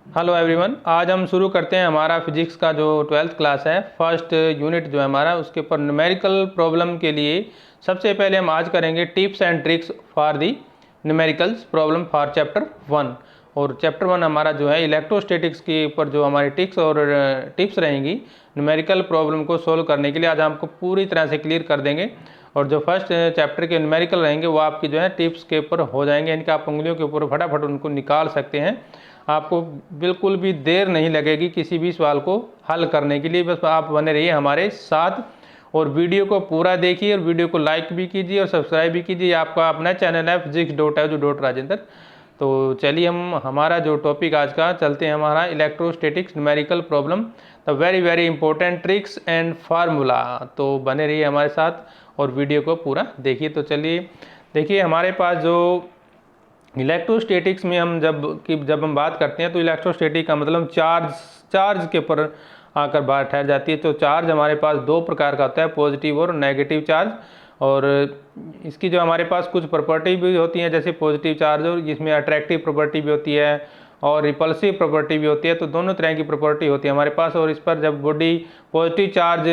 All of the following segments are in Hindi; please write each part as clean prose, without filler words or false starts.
हेलो एवरीवन, आज हम शुरू करते हैं हमारा फिजिक्स का जो 12th क्लास है। फर्स्ट यूनिट जो है हमारा, उसके ऊपर न्यूमेरिकल प्रॉब्लम के लिए सबसे पहले हम आज करेंगे tips and tricks for the numericals problem for chapter 1। और चैप्टर 1 हमारा जो है इलेक्ट्रोस्टैटिक्स के ऊपर जो हमारी टिप्स और टिप्स रहेंगी न्यूमेरिकल प्रॉब्लम को सोल्व करने के लिए, आज आपको पूरी तरह से क्लियर कर देंगे। और जो फर्स्ट चैप्टर के न्यूमेरिकल रहेंगे वो आपकी जो है टिप्स के ऊपर हो जाएंगे, यानी कि आप उंगलियों के ऊपर फटाफट उनको निकाल सकते हैं। आपको बिल्कुल भी देर नहीं लगेगी किसी भी सवाल को हल करने के लिए। बस आप बने रहिए हमारे साथ और वीडियो को पूरा देखिए और वीडियो को लाइक भी कीजिए और सब्सक्राइब भी कीजिए। आपका अपना चैनल है physics.edu.rajendra। तो चलिए हम हमारा जो टॉपिक आज का चलते हैं, हमारा electrostatics numerical problem the very very important tricks and formula. तो बने रहिए हमारे साथ और वीडियो को पूरा देखिए। तो चलिए देखिए, हमारे पास जो इलेक्ट्रोस्टैटिक्स में हम जब हम बात करते हैं तो इलेक्ट्रोस्टैटिक का मतलब चार्ज के ऊपर आकर बात ठहर जाती है। तो चार्ज हमारे पास दो प्रकार का होता है, पॉजिटिव और नेगेटिव चार्ज। और इसकी जो हमारे पास कुछ प्रॉपर्टी भी होती हैं, जैसे पॉजिटिव चार्ज, और जिसमें अट्रैक्टिव प्रॉपर्टी भी होती है और रिपल्सिव प्रॉपर्टी भी होती है। तो दोनों तरह की प्रॉपर्टी होती है हमारे पास। और इस पर जब बॉडी पॉजिटिव चार्ज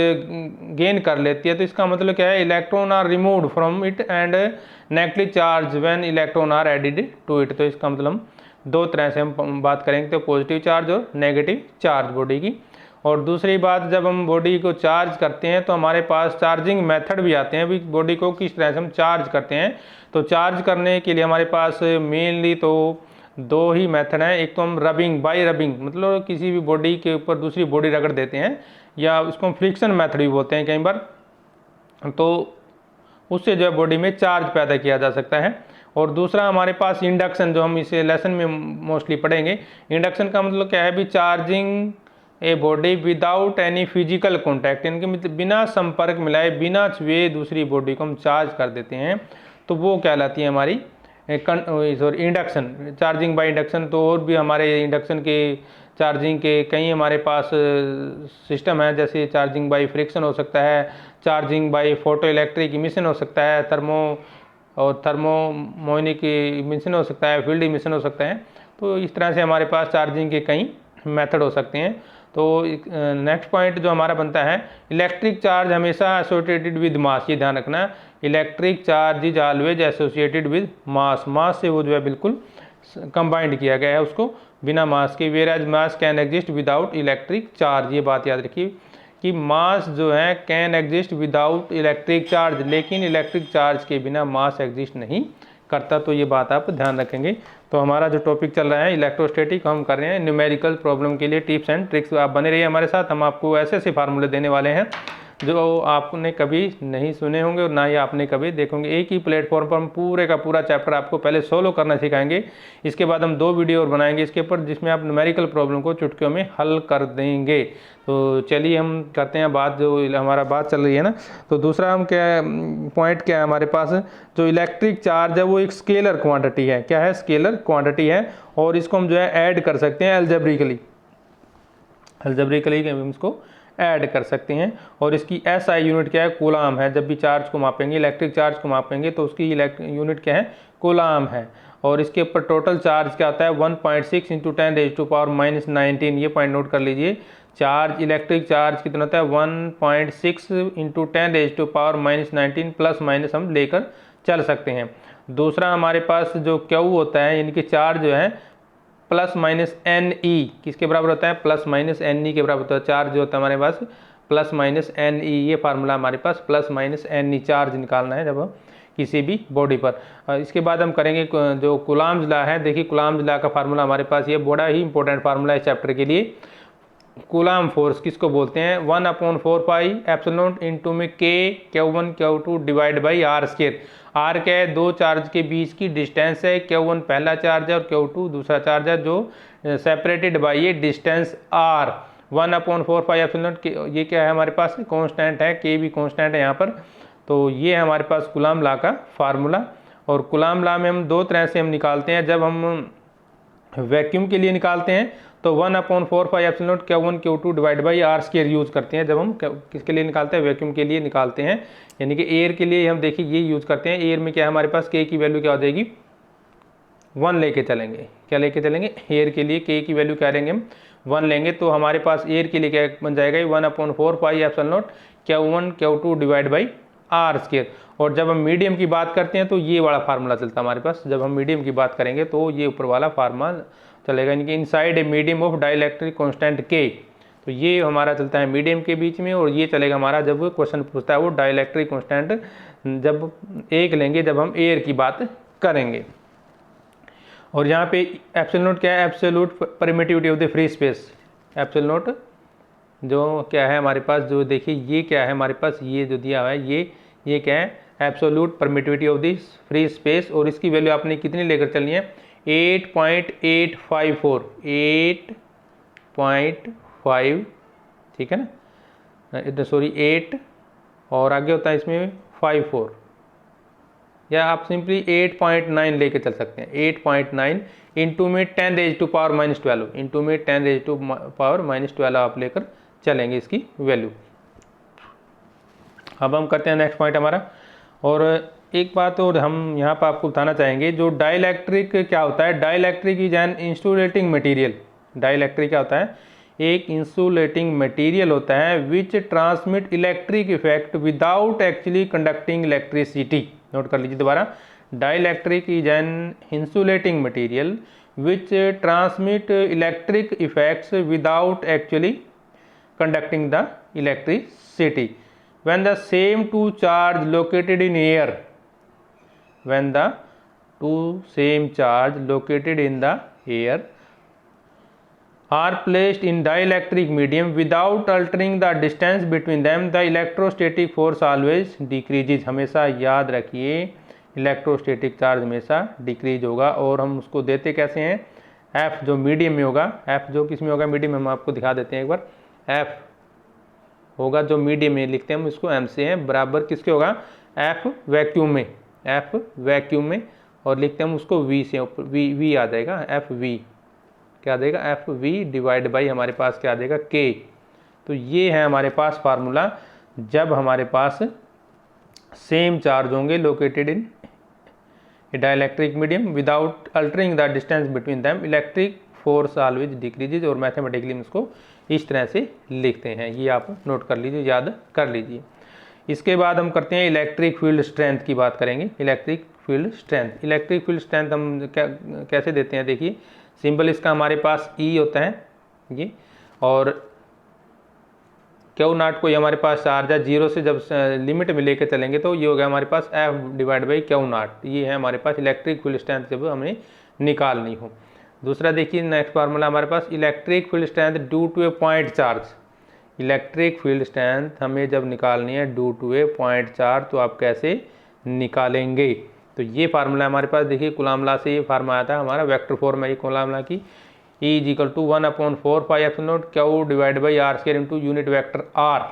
गेन कर लेती है तो इसका मतलब क्या है, electron are removed from it and negative charge when electron are added to it. तो इसका मतलब दो तरह से हम बात करेंगे, तो पॉजिटिव चार्ज और नेगेटिव चार्ज बॉडी की। और दूसरी बात, जब हम बॉडी को चार्ज करते हैं तो हमारे पास चार्जिंग मेथड भी आते हैं, भी बॉडी को किस तरह से हम चार्ज करते हैं। तो चार्ज करने के लिए हमारे पास मेनली तो दो ही मेथड हैं। एक तो हम रबिंग बाय रबिंग, मतलब किसी भी बॉडी के ऊपर दूसरी बॉडी रगड़ देते हैं, या उसको हम फ्रिक्शन मेथड भी बोलते हैं कई बार। तो उससे जो है बॉडी में चार्ज पैदा किया जा सकता है। और दूसरा हमारे पास इंडक्शन, जो हम इसे लेसन में मोस्टली पढ़ेंगे। इंडक्शन का मतलब क्या है, भी charging a body without any physical contact, यानी कि मतलब बिना संपर्क मिलाए, बिना छुए दूसरी बॉडी को हम चार्ज कर देते हैं। तो वो कहलाती है हमारी sorry induction, charging by induction. तो और भी हमारे इंडक्शन के चार्जिंग के कई हमारे पास सिस्टम है, जैसे चार्जिंग बाय फ्रिक्शन हो सकता है, charging by photo electric emission हो सकता है, थर्मोमोनिक इमिशन हो सकता है, फील्ड इमिशन हो सकता है। तो इस तरह से हमारे पास चार्जिंग के कई मेथड हो सकते हैं। तो नेक्स्ट पॉइंट जो हमारा बनता है, इलेक्ट्रिक चार्ज हमेशा एसोसिएटेड विद मास। ये ध्यान रखना, electric charge is always associated with mass. Mass से वो जो है बिल्कुल कंबाइंड किया गया है उसको, बिना मास के। Whereas mass can exist without electric charge. ये बात याद रखिए कि मास जो है can exist without electric charge, लेकिन इलेक्ट्रिक चार्ज के बिना मास एग्जिस्ट नहीं करता। तो ये बात आप ध्यान रखेंगे। तो हमारा जो टॉपिक चल रहा है इलेक्ट्रोस्टैटिक, हम कर रहे हैं न्यूमेरिकल प्रॉब्लम के लिए टिप्स एंड ट्रिक्स। आप बने रहिए हमारे साथ, हम आपको ऐसे ऐसे फार्मूले देने वाले हैं जो आपने कभी नहीं सुने होंगे और ना ही आपने कभी देखोगे। एक ही प्लेटफॉर्म पर हम पूरे का पूरा चैप्टर आपको पहले सोल्व करना सिखाएंगे, इसके बाद हम 2 वीडियो और बनाएंगे इसके ऊपर, जिसमें आप न्यूमेरिकल प्रॉब्लम को चुटकियों में हल कर देंगे। तो चलिए हम करते हैं बात, जो हमारा बात चल रही है ना। तो दूसरा हम क्या पॉइंट क्या है हमारे पास, जो इलेक्ट्रिक चार्ज है वो एक स्केलर क्वांटिटी है। क्या है, स्केलर क्वांटिटी है। और इसको हम जो है ऐड कर सकते हैं एल्जेब्रिकली हम इसको ऐड कर सकते हैं। और इसकी एसआई यूनिट क्या है, कूलाम है। जब भी चार्ज को मापेंगे, इलेक्ट्रिक चार्ज को मापेंगे, तो उसकी यूनिट क्या है, कूलाम है। और इसके ऊपर टोटल चार्ज क्या होता है, 1.6 × 10⁻⁻19। ये पॉइंट नोट कर लीजिए। चार्ज, इलेक्ट्रिक चार्ज कितना होता है, 1.6 × 10⁻⁻19 प्लस माइनस हम लेकर चल सकते हैं। दूसरा हमारे पास जो क्यू होता है, यानी कि चार्ज जो है प्लस माइनस एन ई, किसके बराबर होता है, प्लस माइनस एन ई के बराबर होता है। चार्ज जो होता है हमारे पास प्लस माइनस एन ई, ये फार्मूला हमारे पास plus minus n e charge निकालना है जब किसी भी बॉडी पर। इसके बाद हम करेंगे जो कूलाम्स लॉ है। देखिए कूलाम्स लॉ का फार्मूला हमारे पास, ये बड़ा ही इंपॉर्टेंट फार्मूला है इस चैप्टर के लिए। कूलाम फोर्स किसको बोलते हैं, 1/4πε में के Q1 Q2 divide by R square. R क्या है, दो चार्ज के बीच की डिस्टेंस है। Q1 पहला चार्ज है और Q2 दूसरा चार्ज है, जो सेपरेटेड बाई ये डिस्टेंस आर। 1/4πε, ये क्या है हमारे पास, कांस्टेंट है, के भी कांस्टेंट है यहाँ पर। तो ये है हमारे पास कूलाम लॉ का फार्मूला। और कूलाम लॉ में हम दो तरह से हम निकालते हैं। जब हम वैक्यूम के लिए निकालते हैं तो 1/4πε Q1 Q2 divide by R square use करते हैं। जब हम किसके लिए निकालते हैं, वैक्यूम के लिए निकालते हैं, यानी कि एयर के लिए हम देखिए ये यूज़ करते हैं। एयर में क्या है हमारे पास, के की वैल्यू क्या हो जाएगी, 1 लेके चलेंगे। क्या लेके चलेंगे? एयर के लिए के की वैल्यू क्या लेंगे हम? 1 लेंगे। तो हमारे पास एयर के लिए क्या बन जाएगा? 1/4 pi epsilon naught Q1 Q2 divide by R square. और जब हम मीडियम की बात करते हैं तो ये वाला फार्मूला चलता है हमारे पास। जब हम मीडियम की बात करेंगे तो ये ऊपर वाला फार्मूला चलेगा, यानी कि inside a medium of dielectric constant के। तो ये हमारा चलता है मीडियम के बीच में, और ये चलेगा हमारा जब क्वेश्चन पूछता है वो डाइलेक्ट्रिक कांस्टेंट जब एक लेंगे, जब हम एयर की बात करेंगे। और यहाँ पे एप्सिलॉन नॉट क्या है? Absolute permittivity of the free space. Epsilon not जो क्या है हमारे पास, जो देखिए ये क्या है हमारे पास, ये जो दिया हुआ है ये क्या है? Absolute permittivity of the free space. और इसकी वैल्यू आपने कितनी लेकर चलनी है? 8.854 8.5, ठीक है ना, सॉरी 8 और आगे होता है इसमें 54, या आप सिंपली 8.9 लेके चल सकते हैं। 8.9 इंटू में 10⁻⁻12 इंटू में 10⁻⁻12 आप लेकर चलेंगे इसकी वैल्यू। अब हम करते हैं नेक्स्ट पॉइंट हमारा। और एक बात और हम यहाँ पर आपको बताना चाहेंगे, जो डाइलेक्ट्रिक क्या होता है? Dielectric is an insulating material. Dielectric क्या होता है? एक इंसुलेटिंग मटेरियल होता है which transmit electric effect without actually conducting electricity. Note कर लीजिए दोबारा, dielectric is an insulating material which transmit electric effects without actually conducting the electricity. When the same two charge located in air, when the two same charge located in the air are placed in dielectric medium without altering the distance between them, the electrostatic force always decreases. हमेशा याद रखिए इलेक्ट्रोस्टैटिक चार्ज हमेशा डिक्रीज होगा। और हम उसको देते कैसे हैं? F जो मीडियम में होगा, F जो किस में होगा? मीडियम में। हम आपको दिखा देते हैं एक बार। F होगा जो मीडियम में लिखते हैं हम इसको M से है, बराबर किसके होगा? F वैक्यूम में, F वैक्यूम में, और लिखते हैं हम उसको V से, V आ जाएगा, FV क्या आ जाएगा? FV डिवाइड बाई हमारे पास क्या आ जाएगा? K। तो ये है हमारे पास फार्मूला जब हमारे पास सेम चार्ज होंगे located in dielectric medium without altering the distance between them, electric force always decreases. और मैथमेटिकली हम इसको इस तरह से लिखते हैं। ये आप नोट कर लीजिए, याद कर लीजिए। इसके बाद हम करते हैं इलेक्ट्रिक फील्ड स्ट्रेंथ की बात करेंगे। Electric field strength, electric field strength हम कैसे देते हैं? देखिए सिंपल इसका हमारे पास E होता है ये, और Q0 को ये हमारे पास चार्ज है, 0 से जब लिमिट में लेके चलेंगे तो ये हो गया हमारे पास F डिवाइड बाई Q0। ये है हमारे पास इलेक्ट्रिक फील्ड स्ट्रेंथ जब हमें निकालनी हो। दूसरा देखिए नेक्स्ट फार्मूला हमारे पास electric field strength due to a point charge. Electric field strength हमें जब निकालनी है due to a point charge, तो आप कैसे निकालेंगे? तो ये फार्मूला हमारे पास देखिए कूलॉम लॉ से ये फार्मूला आया था हमारा, वेक्टर फॉर्म है ये कूलॉम लॉ की। E is equal to 1/4 pi epsilon naught Q divide by R square into unit vector R।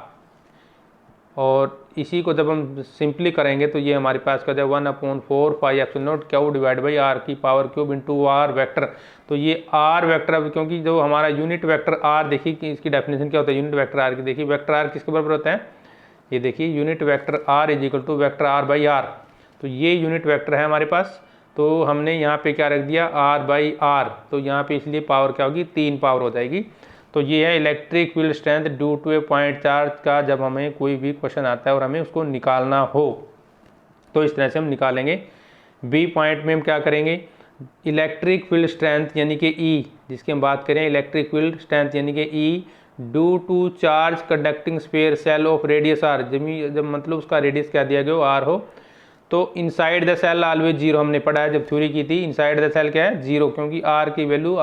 और इसी को जब हम सिंपली करेंगे तो ये हमारे पास क्या जाए? 1/4 pi epsilon naught Q divide by R की power cube into R vector. तो ये R वेक्टर, अब क्योंकि जो हमारा यूनिट वेक्टर R, देखिए कि इसकी डेफिनेशन क्या होता है यूनिट वेक्टर R की। देखिए वेक्टर R किसके बराबर होता है? ये देखिए unit vector R is equal to vector R by R। तो ये यूनिट वेक्टर है हमारे पास, तो हमने यहाँ पे क्या रख दिया? R by R। तो यहाँ पे इसलिए पावर क्या होगी? 3 पावर हो जाएगी। तो ये है electric field strength due to a point charge का, जब हमें कोई भी क्वेश्चन आता है और हमें उसको निकालना हो तो इस तरह से हम निकालेंगे। बी पॉइंट में हम क्या करेंगे? इलेक्ट्रिक फील्ड स्ट्रेंथ यानी कि E जिसकी हम बात करें, इलेक्ट्रिक फील्ड स्ट्रेंथ यानी कि E due to charge conducting sphere shell of radius R। जब मतलब उसका रेडियस क्या दिया गया हो? R हो, तो इनसाइड द सेल ऑलवेज 0 हमने पढ़ा है जब थ्योरी की थी। इनसाइड द सेल क्या है? 0, क्योंकि R की वैल्यू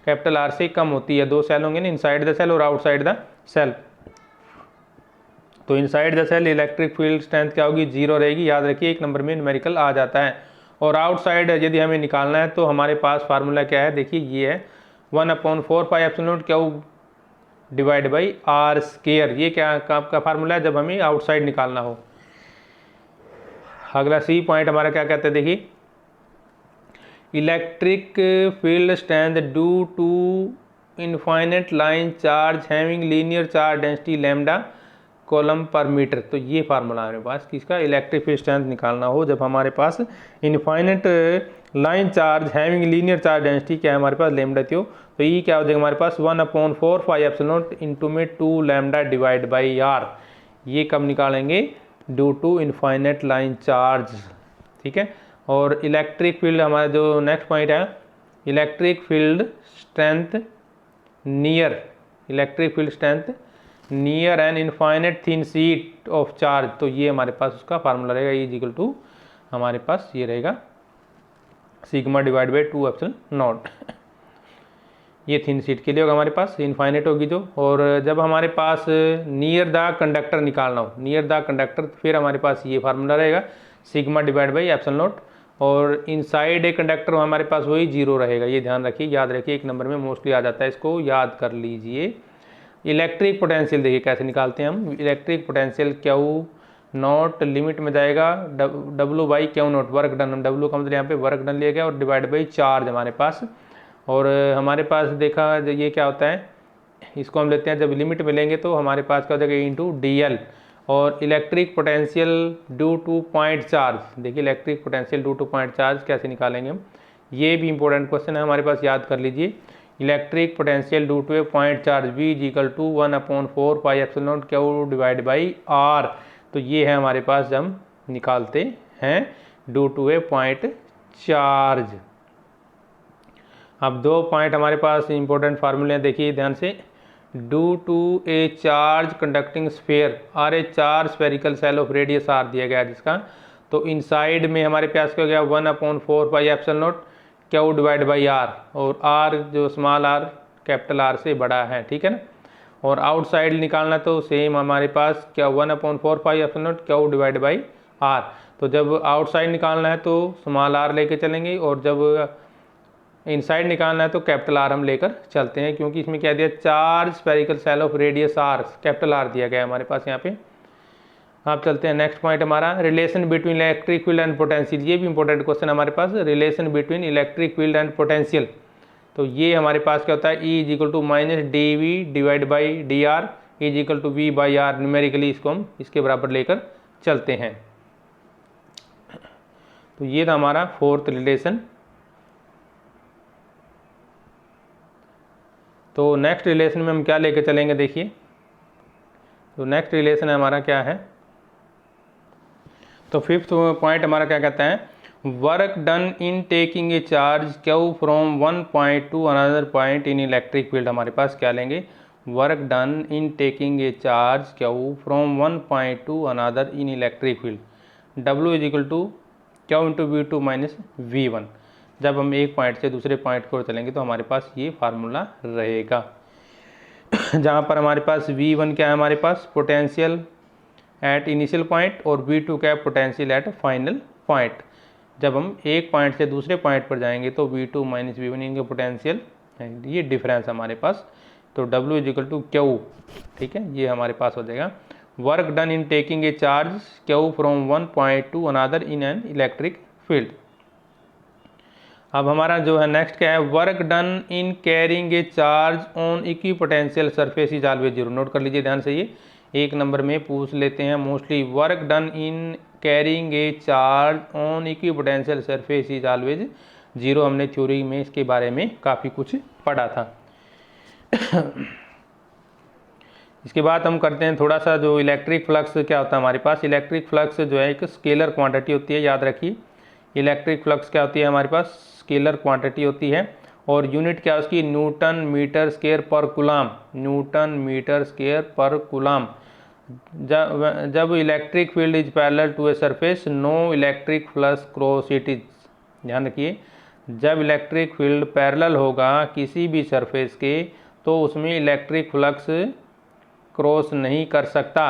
कैपिटल R से कम होती है। 2 सेल होंगे ना, इनसाइड द सेल और आउटसाइड द सेल। तो inside the shell electric field strength क्या होगी? 0 रहेगी। याद रखिए 1 नंबर में न्यूमेरिकल आ जाता है। और आउटसाइड यदि हमें निकालना है तो हमारे पास फार्मूला क्या है? देखिए ये है 1/4 pi epsilon naught Q divide by R square. ये क्या आपका फार्मूला है जब हमें आउटसाइड निकालना हो। अगला सी पॉइंट हमारा क्या कहते हैं? देखिए electric field strength due to infinite line charge having linear charge density lambda coulomb पर मीटर। तो ये फार्मूला हमारे पास किसका? इलेक्ट्रिक फील्ड स्ट्रेंथ निकालना हो जब हमारे पास infinite line charge having linear charge density क्या है हमारे पास, लैम्डा थ्यो। तो ई क्या हो जाएगा हमारे पास 1/4 पाई एप्सिलॉन नॉट इंटू में 2 लैम्डा डिवाइड बाई आर। ये कब निकालेंगे, due to infinite line charge, ठीक है। और इलेक्ट्रिक फील्ड हमारा जो नेक्स्ट पॉइंट है, electric field strength near, electric field strength near an infinite thin sheet of charge. तो ये हमारे पास उसका फार्मूला रहेगा, ई इक्वल टू हमारे पास ये रहेगा sigma divide by 2 epsilon not. ये थिन शीट के लिए होगा हमारे पास, इनफाइनाइट होगी जो। और जब हमारे पास नियर द कंडक्टर निकालना हो, नियर द कंडक्टर, फिर हमारे पास ये फार्मूला रहेगा sigma divide by epsilon not. और इनसाइड ए कंडक्टर हमारे पास वही 0 रहेगा, ये ध्यान रखिए, याद रखिए, एक नंबर में मोस्टली आ जाता है, इसको याद कर लीजिए। इलेक्ट्रिक पोटेंशियल देखिए कैसे निकालते हैं हम, electric potential Q not limit में जाएगा W by Q not, work done, W का मतलब यहाँ पे वर्क डन लिया गया, और डिवाइड बाई चार्ज हमारे पास। और हमारे पास देखा ये क्या होता है, इसको हम लेते हैं जब लिमिट में लेंगे तो हमारे पास क्या हो जाएगा इंटू डी एल। और electric potential due to point charge, देखिए electric potential due to point charge कैसे निकालेंगे हम, ये भी इंपॉर्टेंट क्वेश्चन है हमारे पास, याद कर लीजिए। Electric potential due to a point charge V is equal to 1/4 pi epsilon naught Q divide by R. तो ये है हमारे पास जब हम निकालते हैं due to a point charge. अब 2 पॉइंट हमारे पास इंपॉर्टेंट फार्मूले देखिए ध्यान से, due to a charge conducting sphere or a charge spherical shell of radius R दिया गया है जिसका, तो इनसाइड में हमारे पास क्या हो गया 1/4 pi epsilon naught Q divide by R, और आर जो स्मॉल आर कैपिटल आर से बड़ा है, ठीक है ना। और आउटसाइड निकालना तो सेम हमारे पास क्या 1/4 pi epsilon naught Q divide by R. तो जब आउटसाइड निकालना है तो स्मॉल आर लेके चलेंगे, और जब इनसाइड निकालना है तो कैपिटल आर हम लेकर चलते हैं, क्योंकि इसमें क्या दिया, charge spherical shell of radius R, capital R दिया गया है हमारे पास यहाँ पे। आप चलते हैं नेक्स्ट पॉइंट हमारा, relation between electric field and potential. ये भी इंपॉर्टेंट क्वेश्चन हमारे पास, relation between electric field and potential. तो ये हमारे पास क्या होता है, E is equal to minus d v divide by d r is equal to v by r. Numerically इसको हम इसके बराबर लेकर चलते हैं। तो ये था हमारा 4th रिलेशन। तो नेक्स्ट रिलेशन में हम क्या लेकर चलेंगे देखिए, तो नेक्स्ट रिलेशन हमारा क्या है, तो 5th पॉइंट हमारा क्या कहता है, work done in taking a charge Q from one point to another point in electric field. हमारे पास क्या लेंगे, work done in taking a charge Q from one point to another in electric field, W is equal to Q into V two minus V one. जब हम एक पॉइंट से दूसरे पॉइंट की ओर चलेंगे तो हमारे पास ये फार्मूला रहेगा, जहाँ पर हमारे पास V1 क्या है, हमारे पास पोटेंशियल एट इनिशियल पॉइंट, और V2 क्या है, पोटेंशियल एट फाइनल पॉइंट। जब हम एक पॉइंट से दूसरे पॉइंट पर जाएंगे तो V2 माइनस V1 इनके पोटेंशियल, ये डिफरेंस हमारे पास। तो W is equal to Q, ठीक है, ये हमारे पास हो जाएगा work done in taking a charge Q from one point to another in an electric field. अब हमारा जो है नेक्स्ट क्या है, work done in carrying a charge on equipotential surface is always zero. Note कर लीजिए ध्यान से, ये एक नंबर में पूछ लेते हैं mostly, work done in carrying a charge on equipotential surface is always zero. हमने थ्योरी में इसके बारे में काफ़ी कुछ पढ़ा था। इसके बाद हम करते हैं थोड़ा सा, जो इलेक्ट्रिक फ्लक्स क्या होता है हमारे पास, इलेक्ट्रिक फ्लक्स जो है एक स्केलर क्वांटिटी होती है, याद रखिए। इलेक्ट्रिक फ्लक्स क्या होती है हमारे पास, स्केलर क्वांटिटी होती है, और यूनिट क्या है उसकी, newton metre square per coulomb, newton metre square per coulomb. जब electric field is parallel to a surface no electric flux cross it is. ध्यान रखिए, जब इलेक्ट्रिक फील्ड पैरेलल होगा किसी भी सरफेस के तो उसमें इलेक्ट्रिक फ्लक्स क्रॉस नहीं कर सकता,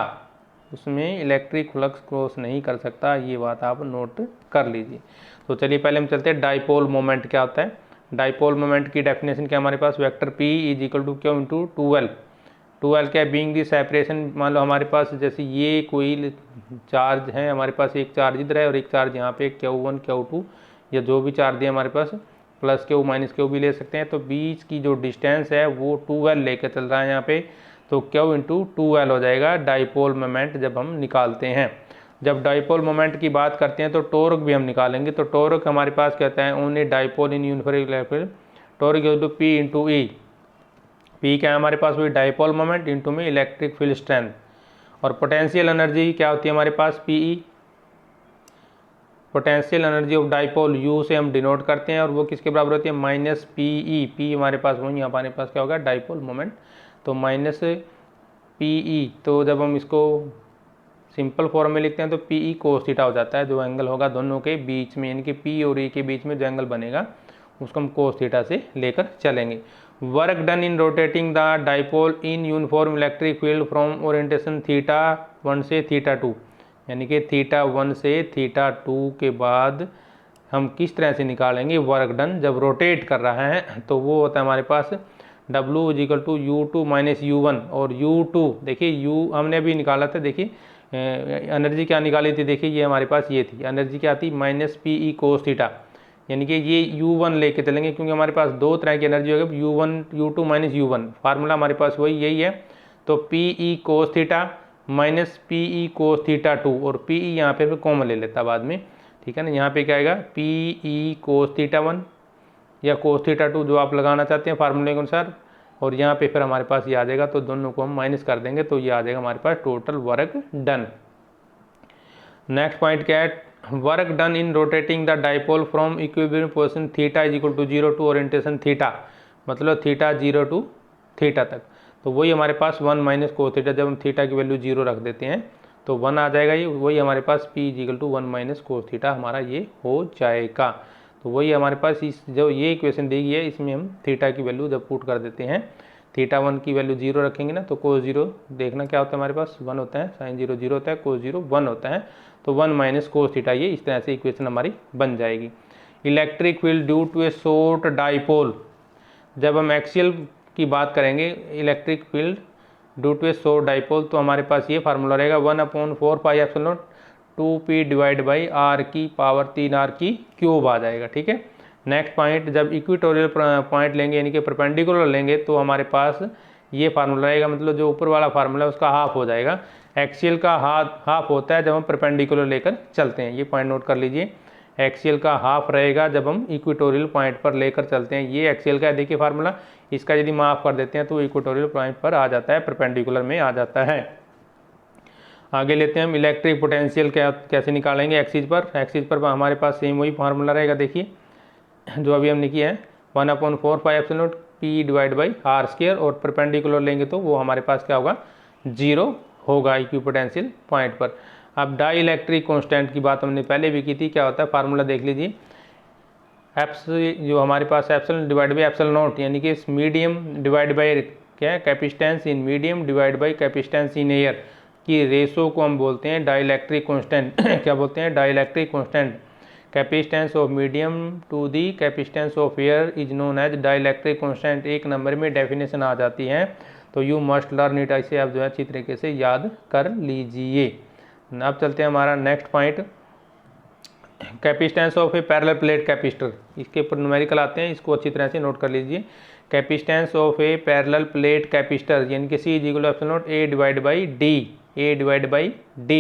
उसमें इलेक्ट्रिक फ्लक्स क्रॉस नहीं कर सकता, ये बात आप नोट कर लीजिए। तो चलिए पहले हम चलते हैं डाइपोल मोमेंट क्या होता है। डाइपोल मोमेंट की डेफिनेशन क्या हमारे पास, vector P is equal to Q into 2L। 2L क्या है, बीइंग दी सेपरेशन, मान लो हमारे पास जैसे ये कोई चार्ज है, हमारे पास एक चार्ज इधर है और एक चार्ज यहाँ पे Q1 Q2 या जो भी चार्ज है हमारे पास, प्लस Q माइनस Q भी ले सकते हैं। तो बीच की जो डिस्टेंस है वो 2L लेकर चल रहा है यहाँ पे, तो Q इंटू 2L हो जाएगा डाइपोल मोमेंट जब हम निकालते हैं। जब डाइपोल मोमेंट की बात करते हैं तो टॉर्क भी हम निकालेंगे। तो टॉर्क हमारे पास कहता है only dipole in uniform electric field, torque equal to p into e. P क्या है हमारे पास, वही डाइपोल मोमेंट इंटू में इलेक्ट्रिक फील्ड स्ट्रेंथ। और पोटेंशियल एनर्जी क्या होती है हमारे पास, p e, potential energy of dipole u से हम डिनोट करते हैं, और वो किसके बराबर होती है, माइनस पी ई। पी हमारे पास वही यहाँ हमारे पास क्या होगा, डाइपोल मोमेंट, तो माइनस पी ई। तो जब हम इसको सिंपल फॉर्म में लिखते हैं तो पी ई कोस थीटा हो जाता है, जो एंगल होगा दोनों के बीच में, यानी कि पी और ई के बीच में जो एंगल बनेगा उसको हम कोस थीटा से लेकर चलेंगे। Work done in rotating the dipole in uniform electric field from orientation theta 1 से थीटा 2, यानी कि थीटा 1 से थीटा 2 के बाद हम किस तरह से निकालेंगे वर्क डन जब रोटेट कर रहा है, तो वो होता है हमारे पास W is equal to U2 minus U1। और U2 देखिए, U हमने अभी निकाला था, देखिए एनर्जी क्या निकाली थी, देखिए ये हमारे पास ये थी एनर्जी क्या थी, minus P E cos theta, यानी कि ये U1 लेके चलेंगे क्योंकि हमारे पास दो तरह की एनर्जी होगी, U1 U2 minus U1, formula हमारे पास वही यही है। तो P E cos theta minus P E cos theta 2, और पी ई यहाँ पे फिर कॉमन ले लेता बाद में, ठीक है ना। यहाँ पे क्या आएगा, पी ई कोस थीटा 1 या कोस थीटा 2 जो आप लगाना चाहते हैं फार्मूले के अनुसार, और यहाँ पे फिर हमारे पास ये आ जाएगा, तो दोनों को हम माइनस कर देंगे तो ये आ जाएगा हमारे पास total work done. Next point क्या है, work done in rotating the dipole from equilibrium position theta is equal to 0 to orientation theta, मतलब थीटा 0 टू थीटा तक। तो वही हमारे पास 1 माइनस कोस थीटा, जब हम थीटा की वैल्यू 0 रख देते हैं तो 1 आ जाएगा, ये वही हमारे पास P is equal to 1 minus cos theta हमारा ये हो जाएगा। तो वही हमारे पास इस जो ये इक्वेशन दी गई है इसमें हम थीटा की वैल्यू जब पुट कर देते हैं, थीटा 1 की वैल्यू 0 रखेंगे ना, तो कोस 0 देखना क्या होता है हमारे पास 1 होता है, साइन 0 0 होता है, कोस 0 1 होता है, तो 1 माइनस कोस थीटा, ये इस तरह से इक्वेशन हमारी बन जाएगी। Electric field due to a short dipole, जब हम एक्सियल की बात करेंगे electric field due to a short dipole, तो हमारे पास ये फार्मूला रहेगा 1/4 pi epsilon 2p divide by r की पावर 3r की क्यूब आ जाएगा, ठीक है। नेक्स्ट पॉइंट, जब इक्वेटोरियल पॉइंट लेंगे यानी कि परपेंडिकुलर लेंगे तो हमारे पास ये फार्मूला रहेगा, मतलब जो ऊपर वाला फार्मूला है उसका हाफ हो जाएगा। एक्सियल का हाफ होता है जब हम परपेंडिकुलर लेकर चलते हैं, ये पॉइंट नोट कर लीजिए। एक्सियल का हाफ रहेगा जब हम इक्वेटोरियल पॉइंट पर लेकर चलते हैं, ये एक्सियल का है, देखिए फार्मूला, इसका यदि माफ कर देते हैं तो इक्वेटोरियल पॉइंट पर आ जाता है, परपेंडिकुलर में आ जाता है। आगे लेते हैं हम इलेक्ट्रिक पोटेंशियल कैसे निकालेंगे एक्सिस पर। एक्सिस पर हमारे पास सेम वही फार्मूला रहेगा, देखिए जो अभी हमने किया है 1/4 pi epsilon P divide by R square, और परपेंडिकुलर लेंगे तो वो हमारे पास क्या होगा, 0 होगा इक्विपोटेंशियल पॉइंट पर। अब डाई इलेक्ट्रिक कॉन्स्टेंट की बात हमने पहले भी की थी, क्या होता है फार्मूला देख लीजिए, एप्स जो हमारे पास epsilon divide by epsilon naught, यानी कि मीडियम डिवाइड बाई क्या है, capacitance in medium divide by capacitance in air की रेशो को हम बोलते हैं डाई इलेक्ट्रिक कॉन्स्टेंट क्या बोलते हैं, dielectric constant. Capacitance of medium to the capacitance of air is known as dielectric constant. एक नंबर में डेफिनेशन आ जाती है, तो यू मस्ट लर्न इट, ऐसे आप जो है अच्छी तरीके से याद कर लीजिए। अब चलते हैं हमारा next point, capacitance of a parallel plate capacitor, इसके ऊपर न्यूमेरिकल आते हैं, इसको अच्छी तरह से नोट कर लीजिए। Capacitance of a parallel plate capacitor यानी कि C equal to epsilon naught A divide by D, A divide by D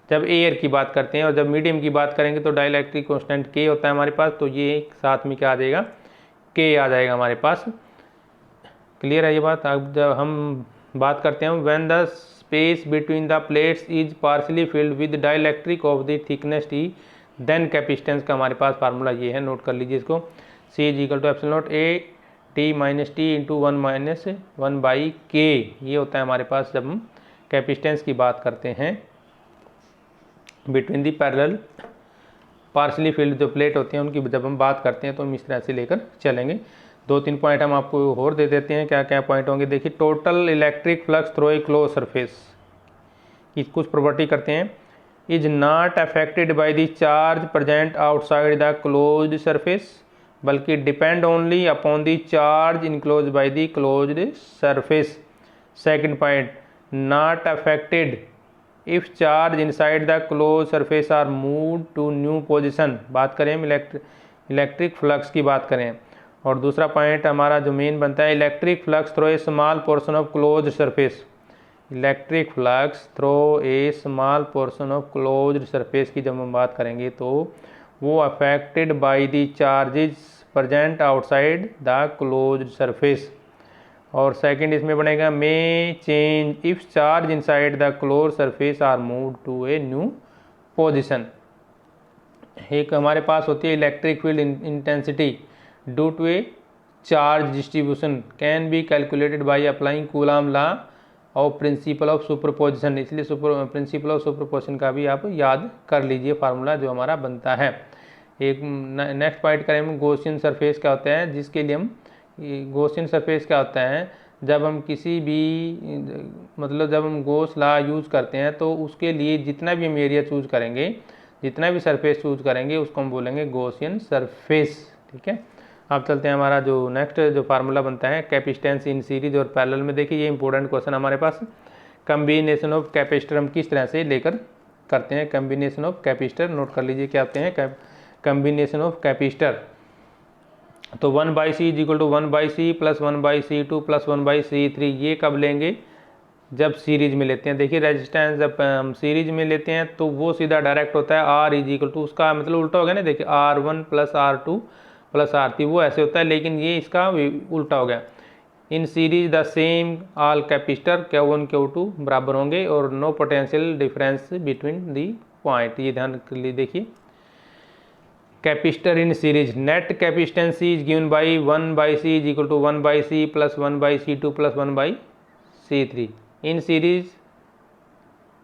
जब एयर की बात करते हैं, और जब मीडियम की बात करेंगे तो डाइलेक्ट्रिक कांस्टेंट K होता है हमारे पास, तो ये साथ में क्या आ जाएगा, K आ जाएगा हमारे पास। क्लियर है ये बात। अब जब हम बात करते हैं when the space between the plates is partially filled with dielectric of the thickness T, then capacitance का हमारे पास फार्मूला ये है, नोट कर लीजिए इसको, C equal to epsilon naught A T minus T into 1 minus 1 by K, ये होता है हमारे पास जब हम कैपेसिटेंस की बात करते हैं between the parallel partially field जो प्लेट होती हैं उनकी जब हम बात करते हैं तो हम इस तरह से लेकर चलेंगे। 2-3 पॉइंट हम आपको और दे देते हैं, क्या क्या पॉइंट होंगे, देखिए total electric flux through a close surface की कुछ प्रॉपर्टी करते हैं, is not affected by the charge present outside the closed surface, बल्कि depend only upon the charge enclose by the closed surface. Second point, not affected if charge inside the close surface are move to new position, बात करें हम इलेक्ट्रिक फ्लक्स की बात करें। और दूसरा पॉइंट हमारा जो मेन बनता है, electric flux through a small portion of close surface, electric flux through a small portion of closed surface की जब हम बात करेंगे तो वो affected by the charges present outside the closed surface. और सेकंड इसमें बनेगा may change if charge inside the close surface are move to a new position. एक हमारे पास होती है electric field intensity due to a charge distribution can be calculated by applying Coulomb law और प्रिंसिपल ऑफ सुपरपोजिशन। इसलिए प्रिंसिपल ऑफ सुपरपोजिशन का भी आप याद कर लीजिए फार्मूला जो हमारा बनता है। एक नेक्स्ट पॉइंट करें हम गॉसियन सरफेस क्या होता है, जिसके लिए हम गॉसियन सरफेस क्या होता है, जब हम किसी भी मतलब जब हम गॉस लॉ यूज़ करते हैं तो उसके लिए जितना भी हम एरिया चूज़ करेंगे, जितना भी सरफेस चूज़ करेंगे उसको हम बोलेंगे गॉसियन सरफेस। ठीक है, अब चलते हैं हमारा जो नेक्स्ट जो फार्मूला बनता है कैपेसिटेंस इन सीरीज और पैरेलल में। देखिए ये इंपॉर्टेंट क्वेश्चन हमारे पास, कम्बिनेशन ऑफ कैपेसिटर हम किस तरह से लेकर करते हैं। कम्बिनेशन ऑफ कैपेसिटर नोट कर लीजिए क्या होते हैं कम्बिनेशन ऑफ कैपेसिटर। तो 1/c is equal to 1/c plus 1/c2 plus 1/c3। ये कब लेंगे, जब सीरीज में लेते हैं। देखिए रेजिस्टेंस जब हम सीरीज में लेते हैं तो वो सीधा डायरेक्ट होता है R इज इक्वल टू, उसका मतलब उल्टा हो गया ना, देखिए R1 plus R2 plus R3 वो ऐसे होता है, लेकिन ये इसका उल्टा हो गया। In series the same all capacitor Q1 Q2 बराबर होंगे और no potential difference between the point. ये ध्यान कर लीजिए। देखिए capacitor in series net capacitance is given by 1/c is equal to 1/c plus 1/c2 plus 1/c3। In series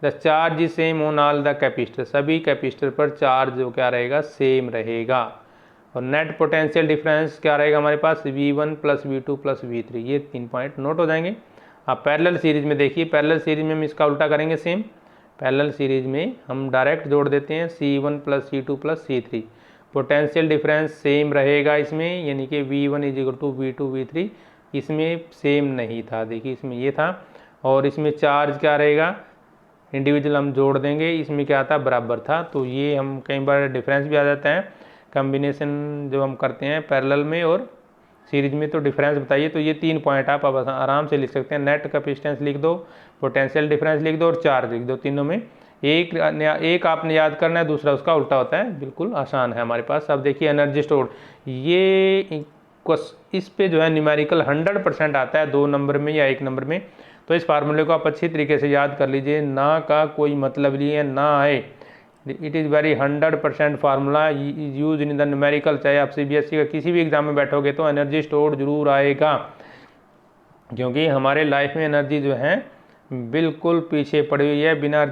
the charge is same on all the capacitor, सभी कैपेसिटर पर चार्ज जो क्या रहेगा सेम रहेगा। और नेट पोटेंशियल डिफरेंस क्या रहेगा हमारे पास V1 plus V2 plus V3। ये 3 पॉइंट नोट हो जाएंगे। अब पैरेलल सीरीज में देखिए, पैरेलल सीरीज में हम इसका उल्टा करेंगे सेम। पैरेलल सीरीज में हम डायरेक्ट जोड़ देते हैं C1 plus C2 plus C3। Potential difference same रहेगा इसमें, यानी कि V1 is equal to V2 V3। इसमें सेम नहीं था, देखिए इसमें ये था। और इसमें चार्ज क्या रहेगा इंडिविजुअल हम जोड़ देंगे, इसमें क्या था बराबर था। तो ये हम कई बार डिफरेंस भी आ जाता है कम्बिनेशन जो हम करते हैं पैरेलल में और सीरीज में, तो डिफरेंस बताइए। तो ये 3 पॉइंट आप आराम से लिख सकते हैं। नेट कैपेसिटेंस लिख दो, पोटेंशियल डिफरेंस लिख दो और चार्ज लिख दो। तीनों में एक आपने याद करना है, दूसरा उसका उल्टा होता है, बिल्कुल आसान है हमारे पास। अब देखिए एनर्जी स्टोर, ये इस पे जो है न्यूमेरिकल 100% आता है 2 नंबर में या 1 नंबर में। तो इस फार्मूले को आप अच्छी तरीके से याद कर लीजिए, ना का कोई मतलब नहीं है ना आए। It is very 100% formula use in the numerical. चाहे आप CBSE का किसी भी एग्जाम में बैठोगे तो एनर्जी स्टोर जरूर आएगा, क्योंकि हमारे लाइफ में एनर्जी जो है बिल्कुल पीछे पड़ी हुई है। बिना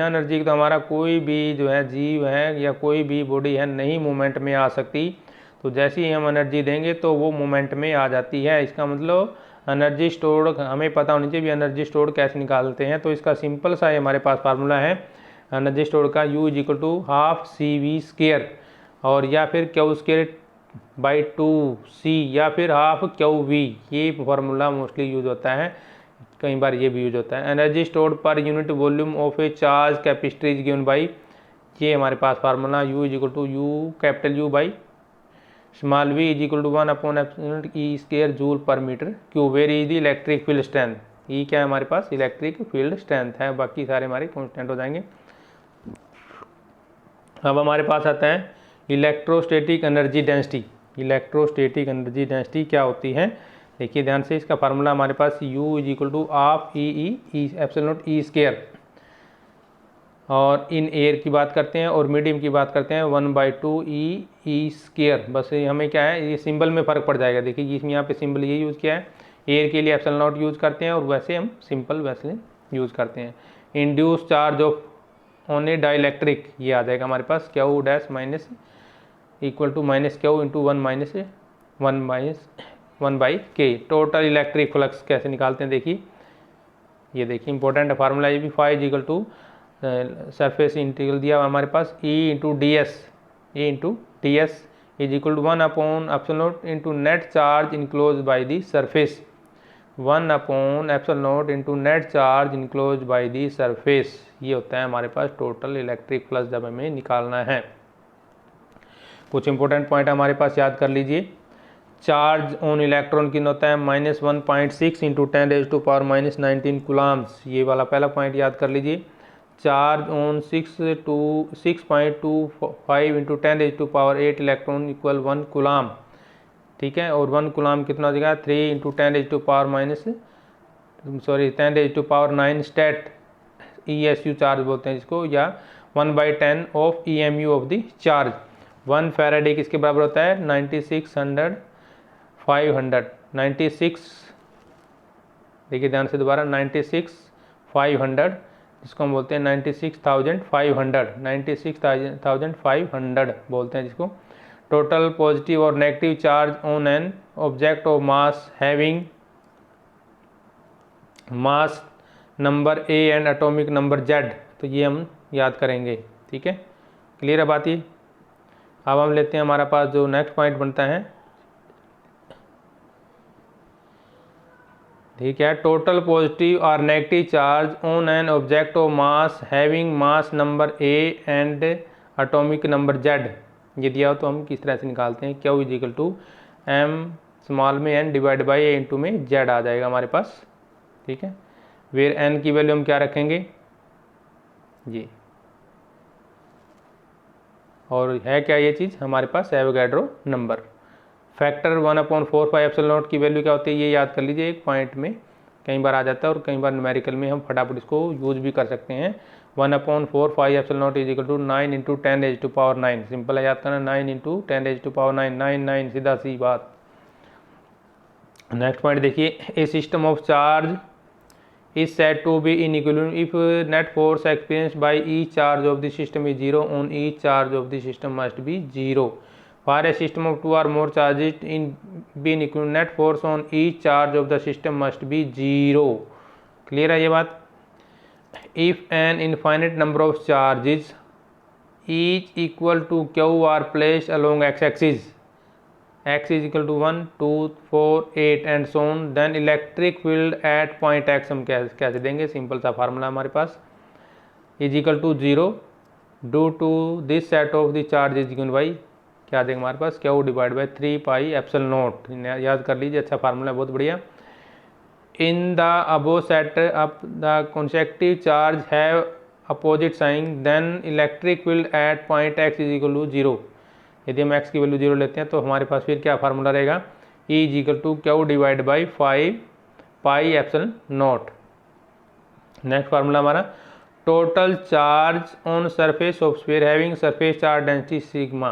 एनर्जी के तो हमारा कोई भी जो है जीव है या कोई भी बॉडी है नहीं मूवमेंट में आ सकती। तो जैसे ही हम एनर्जी देंगे तो वो मूवमेंट में आ जाती है। इसका मतलब एनर्जी स्टोर हमें पता होनी चाहिए एनर्जी स्टोर कैसे निकालते हैं। तो इसका सिंपल सा हमारे पास फार्मूला है एनर्जी स्टोर का, U is equal to half CV² और या फिर Q²/2C या फिर हाफ QV। ये फार्मूला मोस्टली यूज होता है, कई बार ये भी यूज होता है। Energy stored per unit volume of a charge capacitor is given by, ये हमारे पास formula U is equal to U by small v is equal to 1/E² joule per metre cube. Where is the electric field strength, ये क्या है हमारे पास इलेक्ट्रिक फील्ड स्ट्रेंथ है, बाकी सारे हमारे कॉन्स्टेंट हो जाएंगे। अब हमारे पास आता है electrostatic energy density. Electrostatic energy density क्या होती है, देखिए ध्यान से। इसका फार्मूला हमारे पास U is equal to half E∝E²। और इन एयर की बात करते हैं और मीडियम की बात करते हैं 1/2E²। बस हमें क्या है, ये सिंबल में फ़र्क पड़ जाएगा। देखिए इसमें यहाँ पे सिंबल ये यूज़ किया है, एयर के लिए ε0 यूज़ करते हैं और वैसे हम सिंपल वैसे यूज़ करते हैं। Induce charge of on a dielectric, ये आ जाएगा हमारे पास Q dash minus equal to minus Q into 1/K। Total electric flux कैसे निकालते हैं, देखिए ये देखिए इंपॉर्टेंट फार्मूला ये भी phi is equal to surface integral दिया हमारे पास E into DS is equal to 1/ε0 into net charge enclose by the surface. 1/ε0 into net charge enclose by the surface, ये होता है हमारे पास टोटल इलेक्ट्रिक फ्लक्स जब हमें निकालना है। कुछ इंपॉर्टेंट पॉइंट हमारे पास याद कर लीजिए। चार्ज ऑन इलेक्ट्रॉन कितना होता है -1.6 इंटू 10⁻⁻19 कूलम्स। ये वाला पहला पॉइंट याद कर लीजिए। Charge on 6.25 into 10⁸ electron equal 1 coulomb. ठीक है, और 1 कूलम कितना हो जाएगा 3 इंटू 10⁻9 स्टेट ESU चार्ज बोलते हैं जिसको, या 1/10 of EMU of the charge. 1 Faraday किसके बराबर होता है 9600 देखिए ध्यान से दोबारा 96,500, जिसको हम बोलते हैं 96,500 बोलते हैं जिसको। टोटल पॉजिटिव और negative charge on an object of mass having mass number A and atomic number Z, तो ये हम याद करेंगे। ठीक है, क्लियर है बात ये। अब हम लेते हैं हमारा पास जो नेक्स्ट पॉइंट बनता है, ठीक है, टोटल पॉजिटिव और negative charge on an object of mass having mass number A and atomic number Z। ये दिया हो तो हम किस तरह से निकालते हैं, Q is equal to M small में N divide by A into में Z आ जाएगा हमारे पास। ठीक है, वेयर N की वैल्यू हम क्या रखेंगे जी, और है क्या ये चीज़ हमारे पास एवोगैड्रो नंबर। फैक्टर 1/4πε0 की वैल्यू क्या होती है ये याद कर लीजिए, एक पॉइंट में कई बार आ जाता है और कई बार न्यूमेरिकल में हम फटाफट इसको यूज भी कर सकते हैं। 1/4πε0 इजिकल टू 9 इंटू 10⁻9। सिंपल है याद करना, 9 इंटू 10⁻9, 9 सीधा सी बात। नेक्स्ट पॉइंट देखिए, a system of charge is said to be in equilibrium if net force experienced by each charge of the system is 0 on each charge of the system must be 0. For a system of 2 or more charges in be in equilibrium, net force on each charge of the system must be 0. Clear है ये बात। If an infinite number of charges each equal to Q are placed along x-axis, x is equal to 1, 2, 4, 8 and so on, then electric field at point x हम कैसे देंगे, सिंपल सा फार्मूला हमारे पास, is equal to 0 due to this set of the charge is given by क्या देंगे हमारे पास Q डिवाइड बाई 3πε0। याद कर लीजिए, अच्छा फार्मूला बहुत बढ़िया। In the above set up the consecutive charge have opposite sign, then electric field at point x is equal to 0। यदि हम x की वैल्यू 0 लेते हैं तो हमारे पास फिर क्या फार्मूला रहेगा, E is equal to Q divide by 5πε0। Next formula हमारा, total charge on surface of sphere having surface charge density sigma,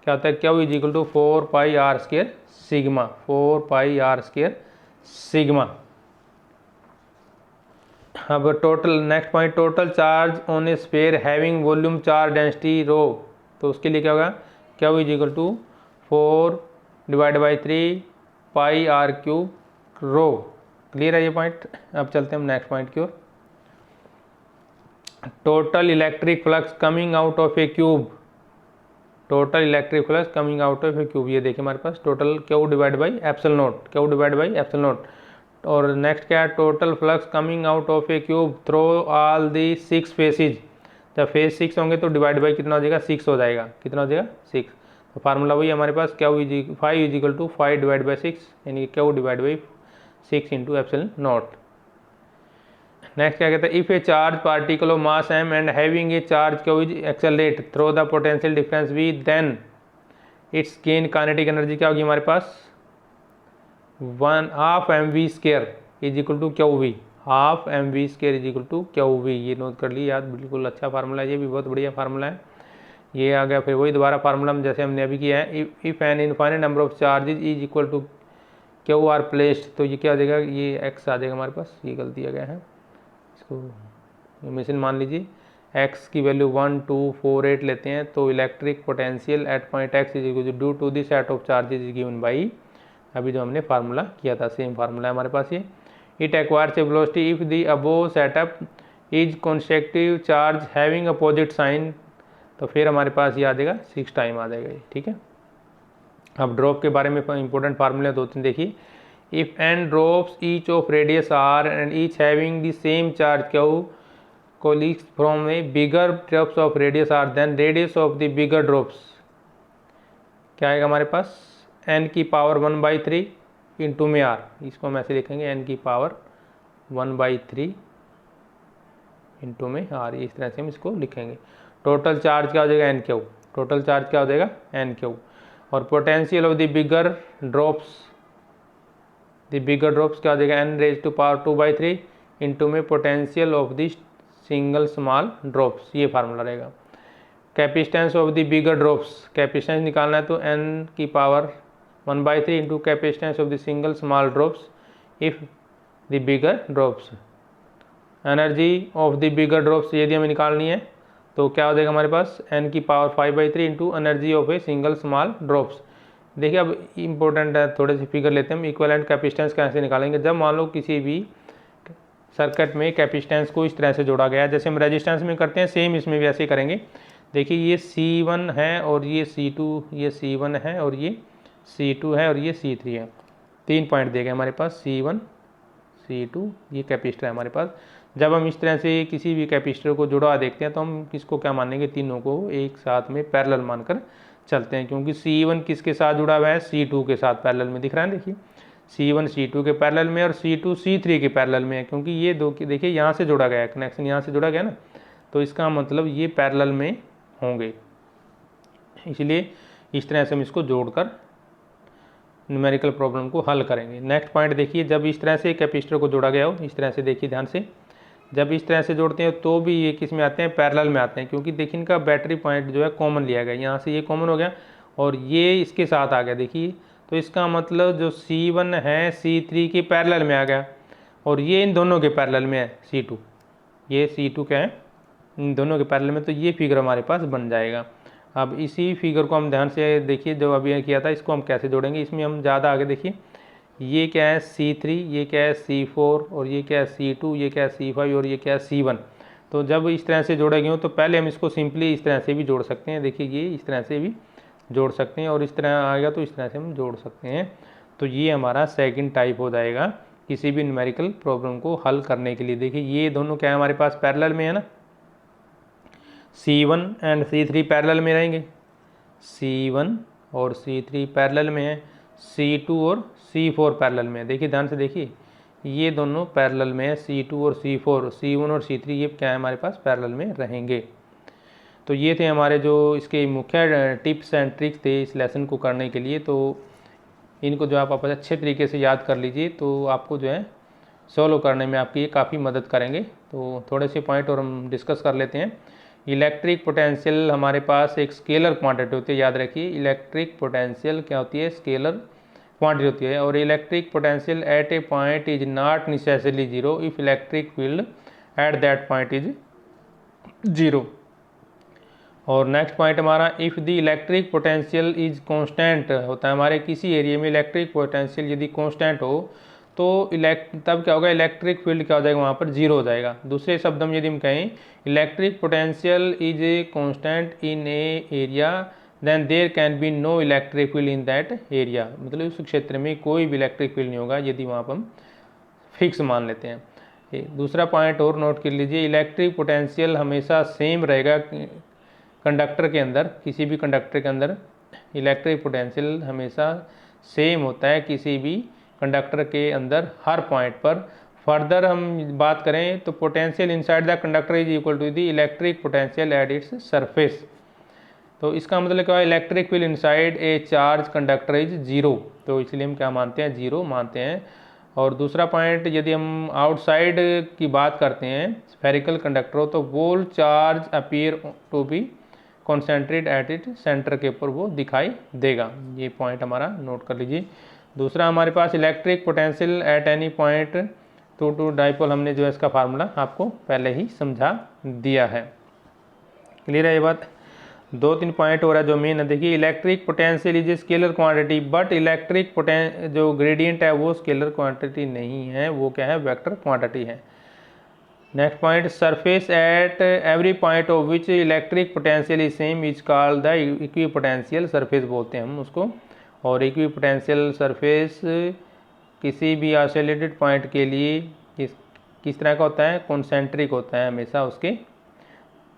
क्या होता है Q is equal to 4πr² sigma, 4πr² sigma. अब total next point, total charge on a sphere having volume charge density rho, तो उसके लिए क्या होगा Q is equal to 4 divide by 3πr³ rho. Clear है ये पॉइंट। अब चलते हैं हम नेक्स्ट पॉइंट की ओर। Total electric flux coming out of a cube, total electric flux coming out of a cube, ये देखिए हमारे पास total Q divide by ε0, Q divide by ε0। और नेक्स्ट क्या है, total flux coming out of a cube through all the 6 faces, जब फेज 6 होंगे तो डिवाइड बाई कितना हो जाएगा 6 हो जाएगा, कितना हो जाएगा 6। तो फार्मूला वही हमारे पास Q is 5 is equal to 5 divide by 6, यानी Q divide by 6 into ε0। Next क्या कहता है, if a charge particle of mass m and having a charge Q is accelerate through the potential difference V, then its gain kinetic energy क्या होगी हमारे पास 1/2 mv² is equal to QV, 1/2 mv² is equal to QV। ये नोट कर ली याद, बिल्कुल अच्छा फार्मूला है, ये भी बहुत बढ़िया फार्मूला है। ये आ गया फिर वही दोबारा फार्मूला जैसे हमने अभी किया है, if an infinite number of charges is equal to Q are placed, तो ये क्या आ जाएगा, ये x आ जाएगा हमारे पास, ये गलती आ गया है, इसको मिशन मान लीजिए। x की वैल्यू 1, 2, 4, 8 लेते हैं तो electric potential at point x is equal to due to this set of charges is given by अभी जो हमने फार्मूला किया था, सेम फार्मूला है हमारे पास ये। It acquires a velocity if the above setup is consecutive charge having opposite sign, तो फिर हमारे पास ये आ जाएगा 6 टाइम आ जाएगा ये। ठीक है, अब ड्रॉप के बारे में इंपॉर्टेंट फार्मूले 2-3 देखिए। If n drops each of radius r and each having the same charge Q coalesce from a bigger drops of radius r, then radius of the bigger drops क्या आएगा हमारे पास n की पावर 1/3 इंटू में r, इसको हम ऐसे लिखेंगे n की पावर 1/3 इंटू में r, इस तरह से हम इसको लिखेंगे। टोटल चार्ज क्या हो जाएगा n क्यूब, टोटल चार्ज क्या हो जाएगा n क्यूब। और potential of the bigger drops क्या हो जाएगा n raise to power 2/3 into में potential of the single small drops, ये फार्मूला रहेगा। Capacitance of the bigger drops, capacitance निकालना है तो n की power 1/3 into capacitance of the single small drops if the bigger drops. Energy of the bigger drops यदि हमें निकालनी है तो क्या हो जाएगा हमारे पास n की power 5/3 into energy of a single small drops. देखिए अब इंपॉर्टेंट है, थोड़े से फिगर लेते हैं हम। इक्विवेलेंट कैपेसिटेंस कैसे निकालेंगे, जब मान लो किसी भी सर्किट में कैपेसिटेंस को इस तरह से जोड़ा गया है, जैसे हम रेजिस्टेंस में करते हैं सेम इसमें भी ऐसे ही करेंगे। देखिए ये C1 है और ये C2, ये C1 है और ये C2 है और ये C3 है, 3 पॉइंट दिए गए हमारे पास C1 C2, ये कैपेसिटर है हमारे पास। जब हम इस तरह से किसी भी कैपेसिटर को जुड़ा देखते हैं तो हम किसको क्या मानेंगे, तीनों को एक साथ में पैरेलल मानकर चलते हैं, क्योंकि C1 किसके साथ जुड़ा हुआ है, C2 के साथ पैरेलल में दिख रहा है। देखिए C1 C2 के पैरेलल में और C2 C3 के पैरेलल में है, क्योंकि ये दो देखिए यहाँ से जोड़ा गया है, कनेक्शन यहाँ से जोड़ा गया ना, तो इसका मतलब ये पैरेलल में होंगे, इसलिए इस तरह से हम इसको जोड़कर न्यूमेरिकल प्रॉब्लम को हल करेंगे। नेक्स्ट पॉइंट देखिए, जब इस तरह से कैपेसिटर को जोड़ा गया हो, इस तरह से देखिए ध्यान से, जब इस तरह से जोड़ते हैं तो भी ये किस में आते हैं, पैरेलल में आते हैं, क्योंकि देखिए इनका बैटरी पॉइंट जो है कॉमन लिया गया, यहाँ से ये कॉमन हो गया और ये इसके साथ आ गया। देखिए तो इसका मतलब जो C1 है C3 के पैरेलल में आ गया और ये इन दोनों के पैरेलल में है C2, ये C2 क्या है, इन दोनों के पैरेलल में, तो ये फिगर हमारे पास बन जाएगा। अब इसी फिगर को हम ध्यान से देखिए, जो अभी किया था इसको हम कैसे जोड़ेंगे, इसमें हम ज़्यादा आगे देखिए, ये क्या है C3, ये क्या है C4 और ये क्या है C2, ये क्या है C5 और ये क्या है C1। तो जब इस तरह से जोड़े गए हो तो पहले हम इसको सिंपली इस तरह से भी जोड़ सकते हैं। देखिए ये इस तरह से भी जोड़ सकते हैं और इस तरह आएगा तो इस तरह से हम जोड़ सकते हैं। तो ये हमारा सेकंड टाइप हो जाएगा किसी भी न्यूमेरिकल प्रॉब्लम को हल करने के लिए। देखिए ये दोनों क्या है हमारे पास, पैरेलल में है ना, C1 एंड C3 पैरेलल में रहेंगे, C1 और C3 पैरेलल में है, C2 और C4 पैरेलल में है। देखिए ध्यान से देखिए, ये दोनों पैरेलल में है, C2 और C4, C1 और C3 ये क्या है हमारे पास, पैरेलल में रहेंगे। तो ये थे हमारे जो इसके मुख्य टिप्स एंड ट्रिक्स थे इस लेसन को करने के लिए। तो इनको जो आप अच्छे तरीके से याद कर लीजिए तो आपको जो है सॉल्व करने में आपकी ये काफ़ी मदद करेंगे। तो थोड़े से पॉइंट और हम डिस्कस कर लेते हैं। इलेक्ट्रिक पोटेंशियल हमारे पास एक स्केलर क्वांटिटी होती है, याद रखिए इलेक्ट्रिक पोटेंशियल क्या होती है, स्केलर क्वांटिटी होती है। और electric potential eight A point is not necessarily zero if electric field at that point is zero. और नेक्स्ट पॉइंट हमारा, if the electric potential is constant होता है, हमारे किसी एरिया में इलेक्ट्रिक पोटेंशियल यदि कांस्टेंट हो तो तब क्या होगा, इलेक्ट्रिक फील्ड क्या हो जाएगा, वहाँ पर जीरो हो जाएगा। दूसरे शब्द में यदि हम कहें electric potential is a constant in a area then there can be no electric field in that area, मतलब उस क्षेत्र में कोई भी इलेक्ट्रिक फील्ड नहीं होगा यदि वहाँ पर हम फिक्स मान लेते हैं। दूसरा पॉइंट और नोट कर लीजिए, इलेक्ट्रिक पोटेंशियल हमेशा सेम रहेगा कंडक्टर के अंदर, किसी भी कंडक्टर के अंदर इलेक्ट्रिक पोटेंशियल हमेशा सेम होता है किसी भी कंडक्टर के अंदर हर पॉइंट पर। फर्दर हम बात करें तो potential inside the conductor is equal to the electric potential at its surface. तो इसका मतलब क्या है, electric field inside a charge conductor is zero, तो इसलिए हम क्या मानते हैं, जीरो मानते हैं। और दूसरा पॉइंट, यदि हम आउटसाइड की बात करते हैं स्फेरिकल कंडक्टर हो तो whole charge appear to be concentrate at it centre के ऊपर वो दिखाई देगा। ये पॉइंट हमारा नोट कर लीजिए। दूसरा हमारे पास electric potential at any point to dipole, हमने जो है इसका फार्मूला आपको पहले ही समझा दिया है। क्लियर है ये बात। 2-3 पॉइंट हो रहा है जो मेन है। देखिए electric potential is a scalar quantity but electric जो ग्रेडियंट है वो स्केलर क्वांटिटी नहीं है, वो क्या है, वेक्टर क्वांटिटी है। Next point, surface at every point of which electric potential is same is called the equipotential surface बोलते हैं हम उसको। और इक्विपोटेंशियल सरफेस किसी भी आइसोलेटेड पॉइंट के लिए किस तरह का होता है, कॉन्सेंट्रिक होता है हमेशा उसके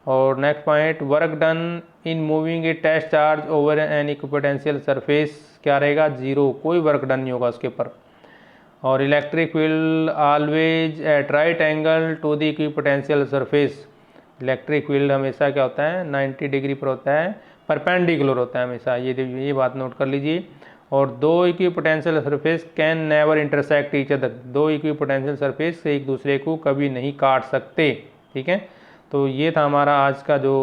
और next point, work done in moving a test charge over an equipotential surface क्या रहेगा, 0, कोई वर्क डन नहीं होगा उसके ऊपर। और electric field always at right angle to the equipotential surface, electric field हमेशा क्या होता है 90 डिग्री पर होता है, परपेंडिकुलर होता है हमेशा, ये बात नोट कर लीजिए। और दो equipotential surface can never intersect each other, दो इक्विपोटेंशियल सरफेस से एक दूसरे को कभी नहीं काट सकते, ठीक है। तो ये था हमारा आज का जो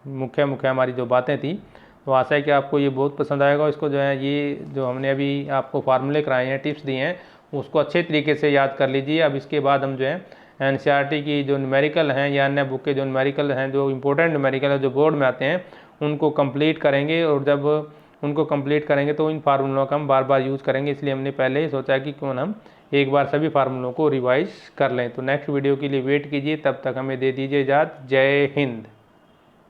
मुख्य हमारी जो बातें थी। तो आशा है कि आपको ये बहुत पसंद आएगा। इसको जो है ये जो हमने अभी आपको फार्मूले कराए हैं, टिप्स दिए हैं, उसको अच्छे तरीके से याद कर लीजिए। अब इसके बाद हम जो है एनसीईआरटी की जो न्यूमेरिकल हैं या अन्य बुक के जो न्यूमेरिकल हैं, जो इंपॉर्टेंट न्यूमेरिकल है जो बोर्ड में आते हैं, उनको कंप्लीट करेंगे। और जब उनको कंप्लीट करेंगे तो इन फार्मूलों का हम बार बार यूज़ करेंगे, इसलिए हमने पहले ही सोचा कि क्यों हम एक बार सभी फार्मूलों को रिवाइज कर लें। तो नेक्स्ट वीडियो के लिए वेट कीजिए, तब तक हमें दे दीजिए इजाज़त। जय हिंद।